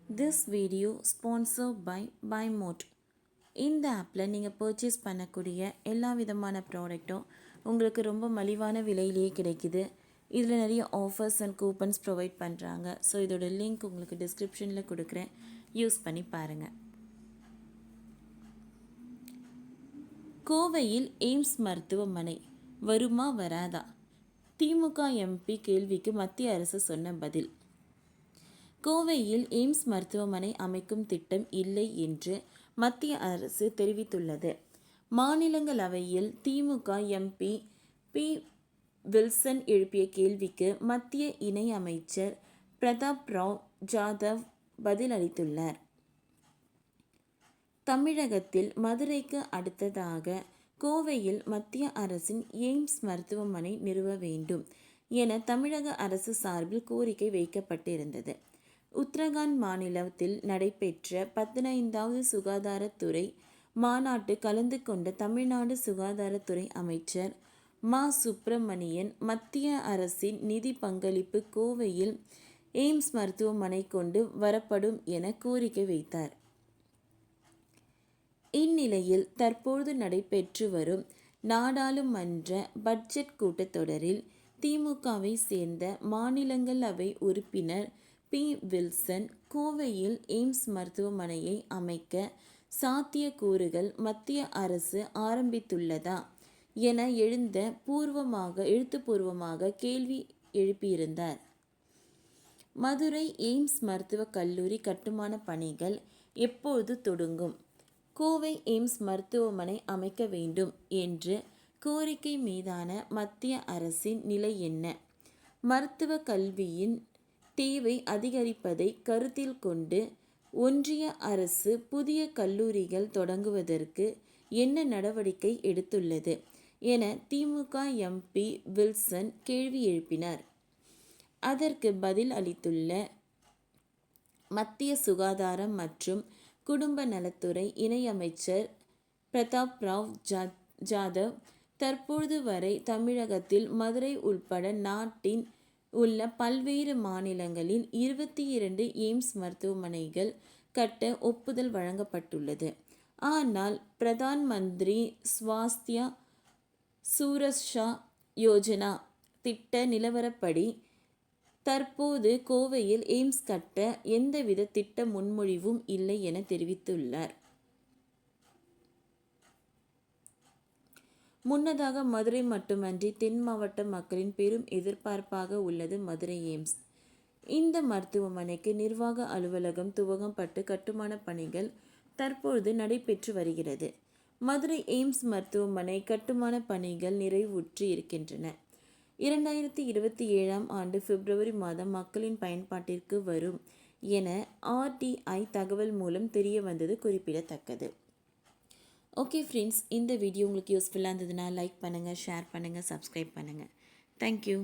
This video sponsored by BuyMote. இந்த ஆப்பில் நீங்கள் பர்ச்சேஸ் பண்ணக்கூடிய எல்லா விதமான ப்ராடக்ட்டும் உங்களுக்கு ரொம்ப மலிவான விலையிலேயே கிடைக்குது. இதில் நிறைய ஆஃபர்ஸ் அண்ட் கூப்பன்ஸ் ப்ரொவைட் பண்ணுறாங்க. ஸோ இதோட லிங்க் உங்களுக்கு டிஸ்கிரிப்ஷனில் கொடுக்குறேன், யூஸ் பண்ணி பாருங்கள். கோவையில் எய்ம்ஸ் மருத்துவமனை வருமா வராதா? திமுக எம்பி கேள்விக்கு மத்திய அரசு சொன்ன பதில். கோவையில் எய்ம்ஸ் மருத்துவமனை அமைக்கும் திட்டம் இல்லை என்று மத்திய அரசு தெரிவித்துள்ளது. மாநிலங்களவையில் திமுக எம்பி பி. வில்சன் எழுப்பிய கேள்விக்கு மத்திய இணை அமைச்சர் பிரதாப் ராவ் ஜாதவ் பதில் அளித்துள்ளார். தமிழகத்தில் மதுரைக்கு அடுத்ததாக கோவையில் மத்திய அரசின் எய்ம்ஸ் மருத்துவமனை நிறுவ வேண்டும் என தமிழக அரசு சார்பில் கோரிக்கை வைக்கப்பட்டிருந்தது. உத்தரகாண்ட் மாநிலத்தில் நடைபெற்ற 15வது சுகாதாரத்துறை மாநாட்டு கலந்து கொண்ட தமிழ்நாடு சுகாதாரத்துறை அமைச்சர் மா. சுப்பிரமணியன் மத்திய அரசின் நிதி பங்களிப்பு கோவையில் எய்ம்ஸ் மருத்துவமனை கொண்டு வரப்படும் என கோரிக்கை வைத்தார். இந்நிலையில் தற்போது நடைபெற்று வரும் நாடாளுமன்ற பட்ஜெட் கூட்டத்தொடரில் திமுகவை சேர்ந்த மாநிலங்களவை உறுப்பினர் பி. வில்சன் கோவையில் எய்ம்ஸ் மருத்துவமனையை அமைக்க சாத்தியக்கூறுகள் மத்திய அரசு ஆரம்பித்துள்ளதா என எழுத்துப்பூர்வமாக கேள்வி எழுப்பியிருந்தார். மதுரை எய்ம்ஸ் மருத்துவக் கல்லூரி கட்டுமான பணிகள் எப்போது தொடங்கும்? கோவை எய்ம்ஸ் மருத்துவமனை அமைக்க வேண்டும் என்று கோரிக்கை மீதான மத்திய அரசின் நிலை என்ன? மருத்துவ கல்வியின் தேவை அதிகரிப்பதை கருத்தில் கொண்டு ஒன்றிய அரசு புதிய கல்லூரிகள் தொடங்குவதற்கு என்ன நடவடிக்கை எடுத்துள்ளது என திமுக எம்பி வில்சன் கேள்வி எழுப்பினார். அதற்கு பதில் அளித்துள்ள மத்திய சுகாதாரம் மற்றும் குடும்ப நலத்துறை இணையமைச்சர் பிரதாப் ராவ் ஜாதவ், தற்போது வரை தமிழகத்தில் மதுரை உள்பட நாட்டின் உள்ள பல்வேறு மாநிலங்களில் 22 எய்ம்ஸ் மருத்துவமனைகள் கட்ட ஒப்புதல் வழங்கப்பட்டுள்ளது. ஆனால் பிரதான் மந்திரி ஸ்வாஸ்திய சுரக்ஷா யோஜனா திட்ட நிலவரப்படி தற்போது கோவையில் எய்ம்ஸ் கட்ட எந்தவித திட்ட முன்மொழிவும் இல்லை என தெரிவித்துள்ளார். முன்னதாக மதுரை மட்டுமன்றி தென் மாவட்ட மக்களின் பெரும் எதிர்பார்ப்பாக உள்ளது மதுரை எய்ம்ஸ். இந்த மருத்துவமனைக்கு நிர்வாக அலுவலகம் துவங்கப்பட்டு கட்டுமான பணிகள் தற்பொழுது நடைபெற்று வருகிறது. மதுரை எய்ம்ஸ் மருத்துவமனை கட்டுமான பணிகள் நிறைவுற்று இருக்கின்றன. 2027ஆம் ஆண்டு பிப்ரவரி மாதம் மக்களின் பயன்பாட்டிற்கு வரும் என RTI தகவல் மூலம் தெரிய வந்தது குறிப்பிடத்தக்கது. ஓகே ஃப்ரெண்ட்ஸ், இந்த வீடியோ உங்களுக்கு யூஸ்ஃபுல்லாக இருந்ததுன்னா லைக் பண்ணுங்கள், ஷேர் பண்ணுங்கள், சப்ஸ்கிரைப் பண்ணுங்கள். தேங்க்யூ.